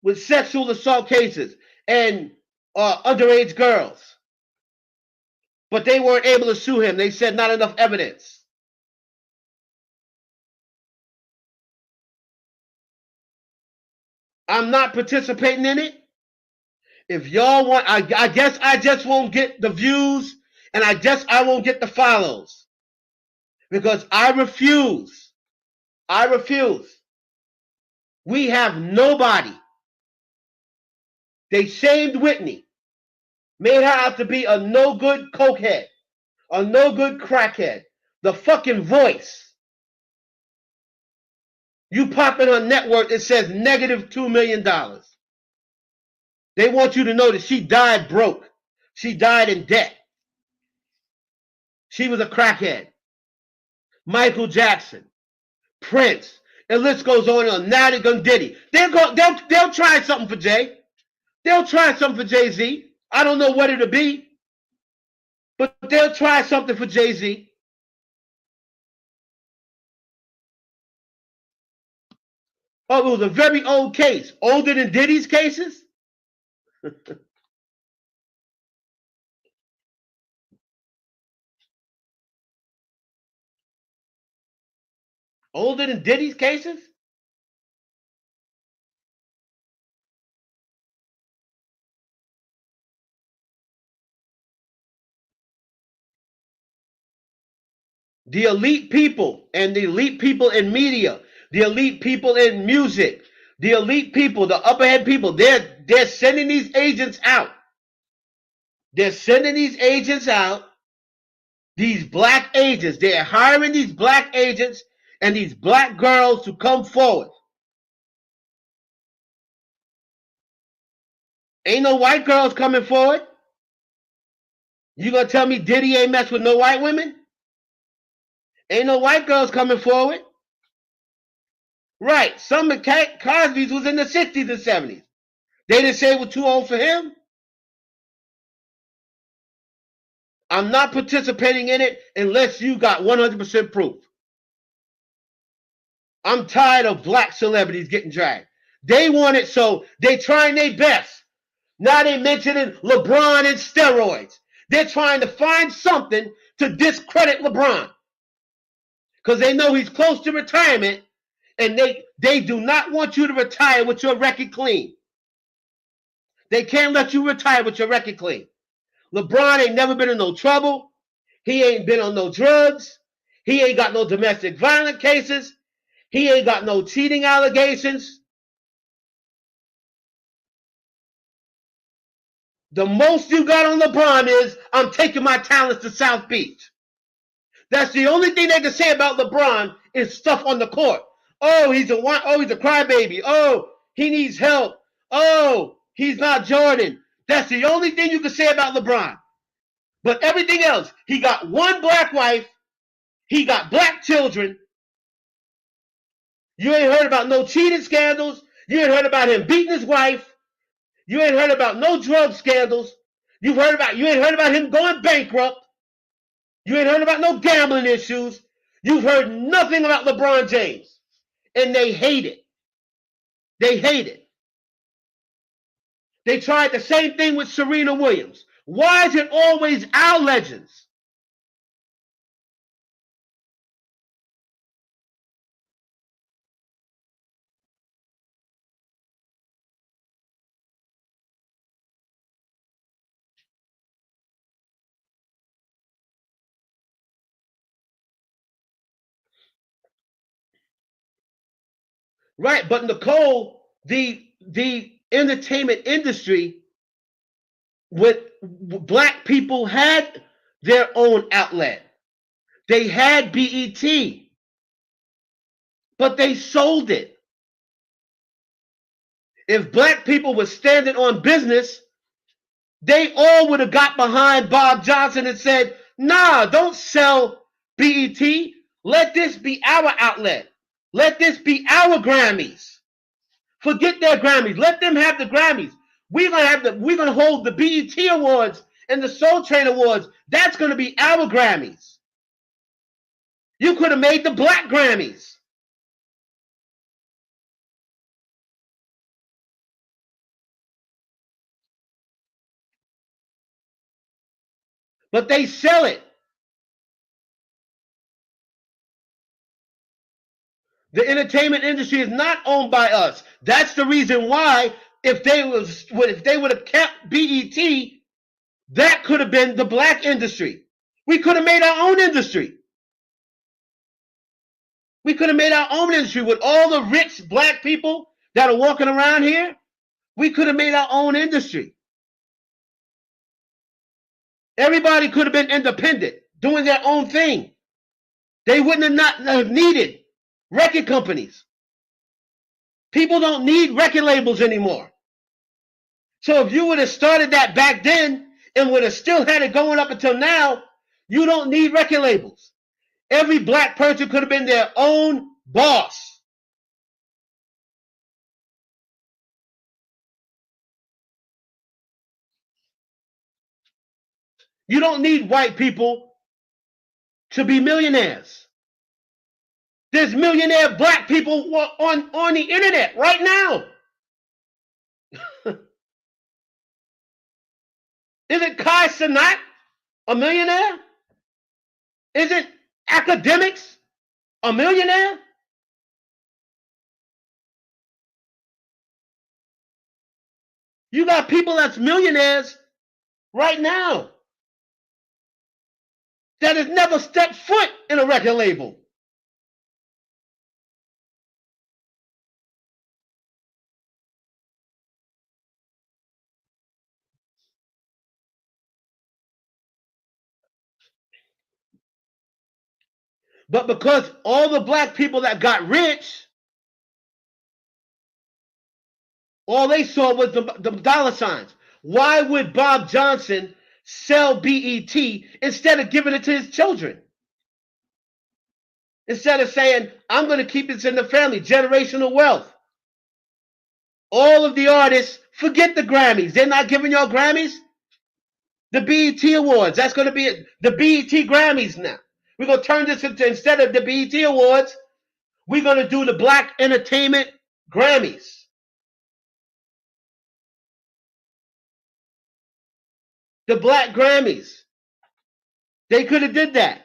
Speaker 1: with sexual assault cases and underage girls. But they weren't able to sue him. They said not enough evidence. I'm not participating in it. If y'all want, I guess I just won't get the views, and I won't get the follows. Because I refuse. I refuse. We have nobody. They shamed Whitney. Made her out to be a no good cokehead. A no good crackhead. The fucking Voice. You pop in her network, it says negative $2 million. They want you to know that she died broke. She died in debt. She was a crackhead. Michael Jackson, Prince, and list goes on and on. Now they're gonna Diddy. They'll try something for Jay. They'll try something for Jay-Z. I don't know what it'll be, but they'll try something for Jay-Z. Oh, it was a very old case. Older than Diddy's cases? Older than Diddy's cases? The elite people and the elite people in media, the elite people in music, the elite people, the upperhead people, they're sending these agents out. They're sending these agents out, these black agents. They're hiring these black agents and these black girls to come forward. Ain't no white girls coming forward. You gonna tell me Diddy ain't mess with no white women? Ain't no white girls coming forward. Right. Some of Cosby's was in the 60s and 70s. They didn't say it was too old for him. I'm not participating in it unless you got 100% proof. I'm tired of black celebrities getting dragged. They want it, so they trying their best. Now they mentioning LeBron and steroids. They're trying to find something to discredit LeBron because they know he's close to retirement, and they do not want you to retire with your record clean. They can't let you retire with your record clean. LeBron ain't never been in no trouble. He ain't been on no drugs. He ain't got no domestic violence cases. He ain't got no cheating allegations. The most you got on LeBron is, I'm taking my talents to South Beach. That's the only thing they can say about LeBron is stuff on the court. Oh, he's a crybaby. Oh, he needs help. Oh, he's not Jordan. That's the only thing you can say about LeBron. But everything else, he got one black wife. He got black children. You ain't heard about no cheating scandals. You ain't heard about him beating his wife. You ain't heard about no drug scandals. You ain't heard about him going bankrupt. You ain't heard about no gambling issues. You've heard nothing about LeBron James. And they hate it. They hate it. They tried the same thing with Serena Williams. Why is it always our legends? Right, but Nicole, the entertainment industry with black people had their own outlet. They had BET, but they sold it. If black people were standing on business, they all would have got behind Bob Johnson and said, nah, don't sell BET. Let this be our outlet. Let this be our Grammys. Forget their Grammys. Let them have the Grammys. We're gonna hold the BET Awards and the Soul Train Awards. That's gonna be our Grammys. You could have made the black Grammys. But they sell it. The entertainment industry is not owned by us. That's the reason why if they would have kept BET, that could have been the black industry. We could have made our own industry. We could have made our own industry with all the rich black people that are walking around here. We could have made our own industry. Everybody could have been independent, doing their own thing. They wouldn't have needed record companies. People don't need record labels anymore. So if you would have started that back then and would have still had it going up until now, you don't need record labels. Every black person could have been their own boss. You don't need white people to be millionaires. There's millionaire black people on the internet right now. Isn't Kai Cenat a millionaire? Isn't academics a millionaire? You got people that's millionaires right now that has never stepped foot in a record label. But because all the black people that got rich, all they saw was the dollar signs. Why would Bob Johnson sell BET instead of giving it to his children? Instead of saying, I'm going to keep this in the family, generational wealth. All of the artists, forget the Grammys. They're not giving y'all Grammys. The BET Awards, that's going to be it. The BET Grammys now. We're going to turn this into, instead of the BET Awards, we're going to do the Black Entertainment Grammys. The Black Grammys. They could have did that.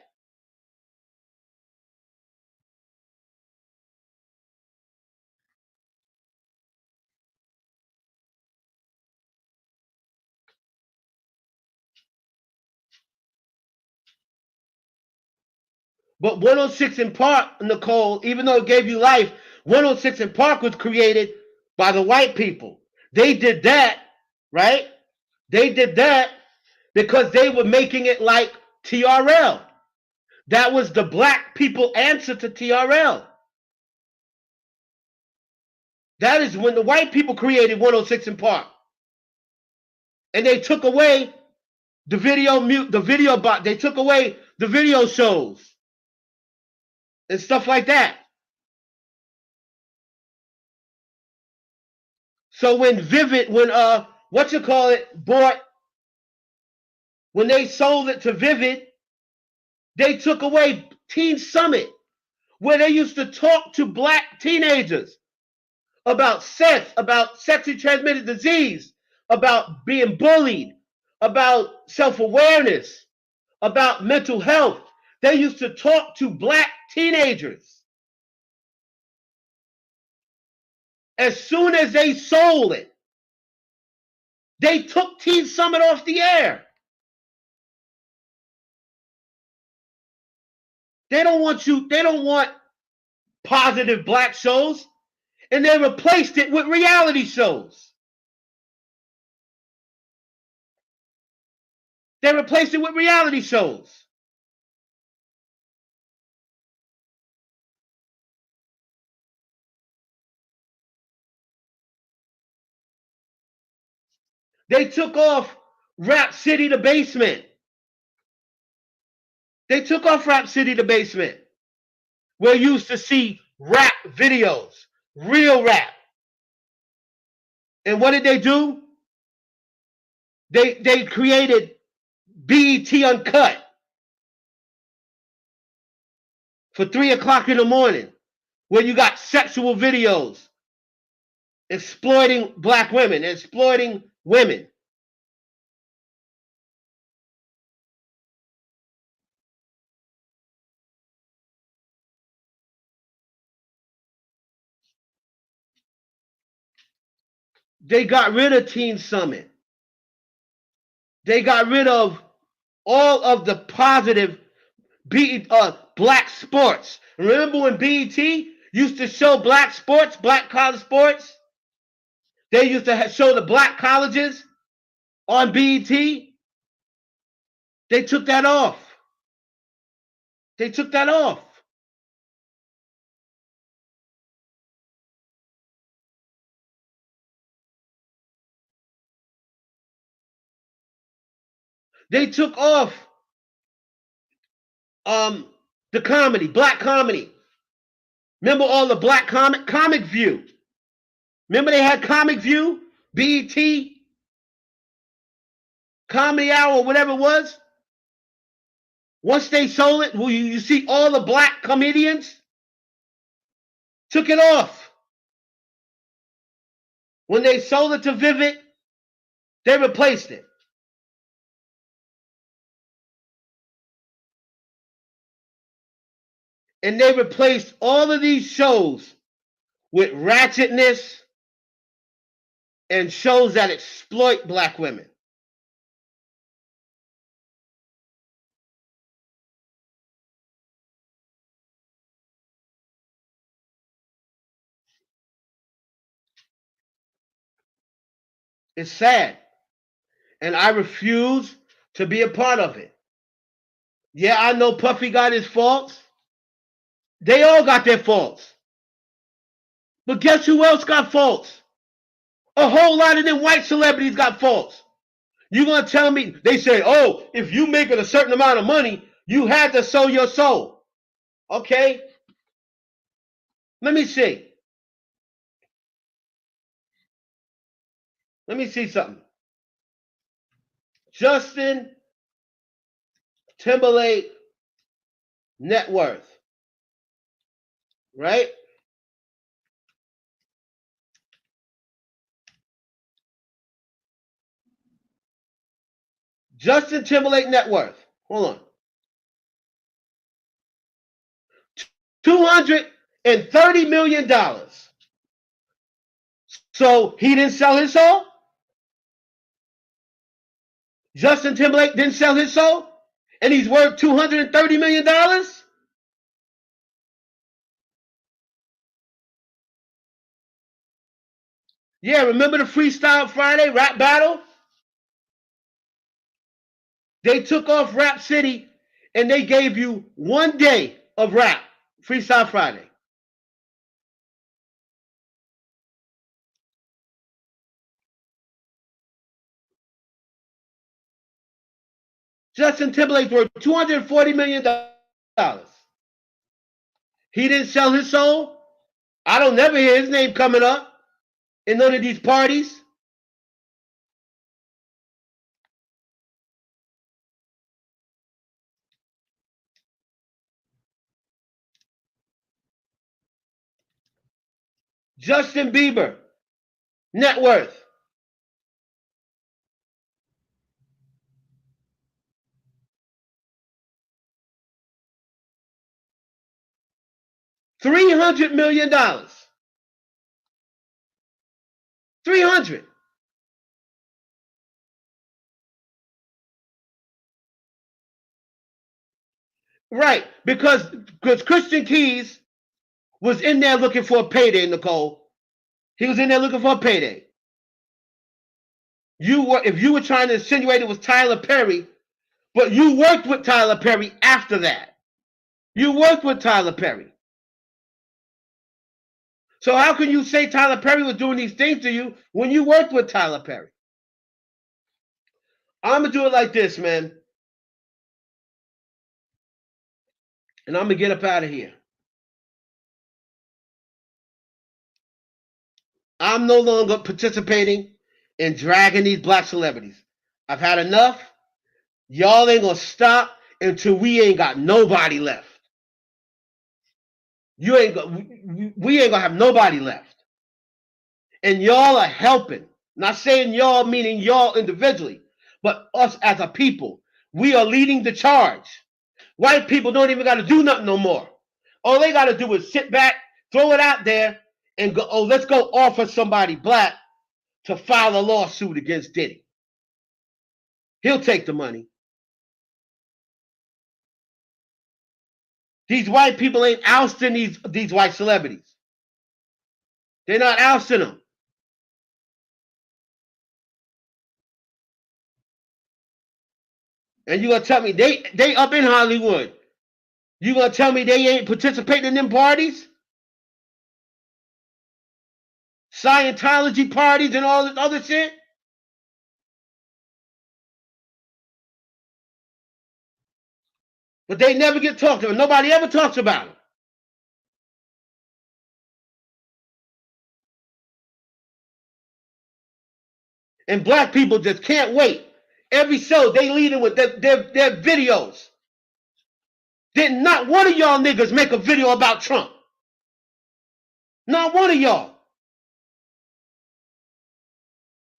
Speaker 1: But 106 in Park, Nicole, even though it gave you life, 106 in Park was created by the white people. They did that, right? They did that because they were making it like TRL. That was the black people answer to TRL. That is when the white people created 106 in Park. And they took away the video bot. They took away the video shows and stuff like that. So when Vivid, when bought, when they sold it to Vivid, they took away Teen Summit, where they used to talk to black teenagers about sex, about sexually transmitted disease, about being bullied, about self-awareness, about mental health. They used to talk to black teenagers. As soon as they sold it, they took Teen Summit off the air. They don't want positive black shows, and they replaced it with reality shows. They replaced it with reality shows. They took off Rap City the Basement. They took off Rap City the Basement, where you used to see rap videos, real rap. And what did they do? They created BET Uncut for 3 o'clock in the morning, where you got sexual videos exploiting black women, exploiting women. They got rid of Teen Summit. They got rid of all of the positive black sports. Remember when BET used to show black sports, black college sports? They used to show the black colleges on BET. They took that off. They took that off. They took off the comedy, black comedy. Remember all the black Comic View. Remember they had Comic View, BET, Comedy Hour, whatever it was. Once they sold it, well, you see all the black comedians took it off. When they sold it to Vivid, they replaced it. And they replaced all of these shows with ratchetness and shows that exploit black women. It's sad. And I refuse to be a part of it. Yeah, I know Puffy got his faults. They all got their faults. But guess who else got faults? A whole lot of them white celebrities got faults. You gonna tell me, they say, oh, if you making a certain amount of money, you had to sell your soul. Okay. Let me see. Let me see something. Justin Timberlake net worth. Right? Justin Timberlake net worth. Hold on. $230 million. So he didn't sell his soul? Justin Timberlake didn't sell his soul? And he's worth $230 million? Yeah, remember the Freestyle Friday rap battle? They took off Rap City and they gave you 1 day of rap, Freestyle Friday. Justin Timberlake's worth $240 million. He didn't sell his soul? I don't never hear his name coming up in none of these parties. Justin Bieber, net worth. $300 million. 300. Right, because Christian Keys was in there looking for a payday, Nicole. He was in there looking for a payday. If you were trying to insinuate it was Tyler Perry, but you worked with Tyler Perry after that. You worked with Tyler Perry. So how can you say Tyler Perry was doing these things to you when you worked with Tyler Perry? I'm gonna do it like this, man. And I'm gonna get up out of here. I'm no longer participating in dragging these black celebrities. I've had enough. Y'all ain't gonna stop until we ain't got nobody left. You ain't we ain't gonna have nobody left. And y'all are helping. Not saying y'all meaning y'all individually, but us as a people. We are leading the charge. White people don't even got to do nothing no more. All they got to do is sit back, throw it out there, and go, oh, let's go offer somebody black to file a lawsuit against Diddy. He'll take the money. These white people ain't ousting these white celebrities. They're not ousting them. And you gonna tell me they up in Hollywood? You gonna tell me they ain't participating in them parties? Scientology parties and all this other shit? But they never get talked about. Nobody ever talks about it. And black people just can't wait. Every show they leading with their videos. Did not one of y'all niggas make a video about Trump? Not one of y'all.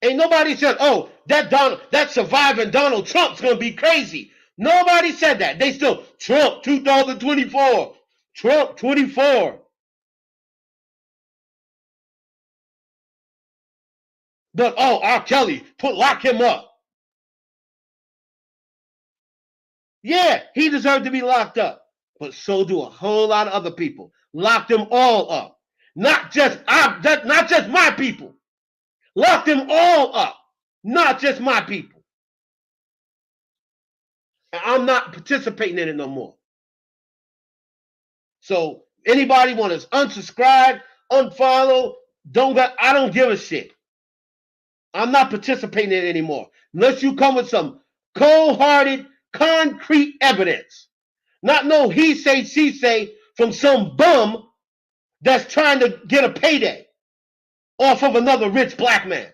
Speaker 1: Ain't nobody said, oh, that surviving Donald Trump's gonna be crazy. Nobody said that. They still Trump 2024. Trump 24. But oh, R. Kelly, lock him up. Yeah, he deserved to be locked up. But so do a whole lot of other people. Lock them all up. Not just my people. Lock them all up. Not just my people. And I'm not participating in it no more. So anybody want to unsubscribe, unfollow, I don't give a shit. I'm not participating in it anymore. Unless you come with some cold-hearted, concrete evidence. Not no he say, she say from some bum that's trying to get a payday off of another rich black man.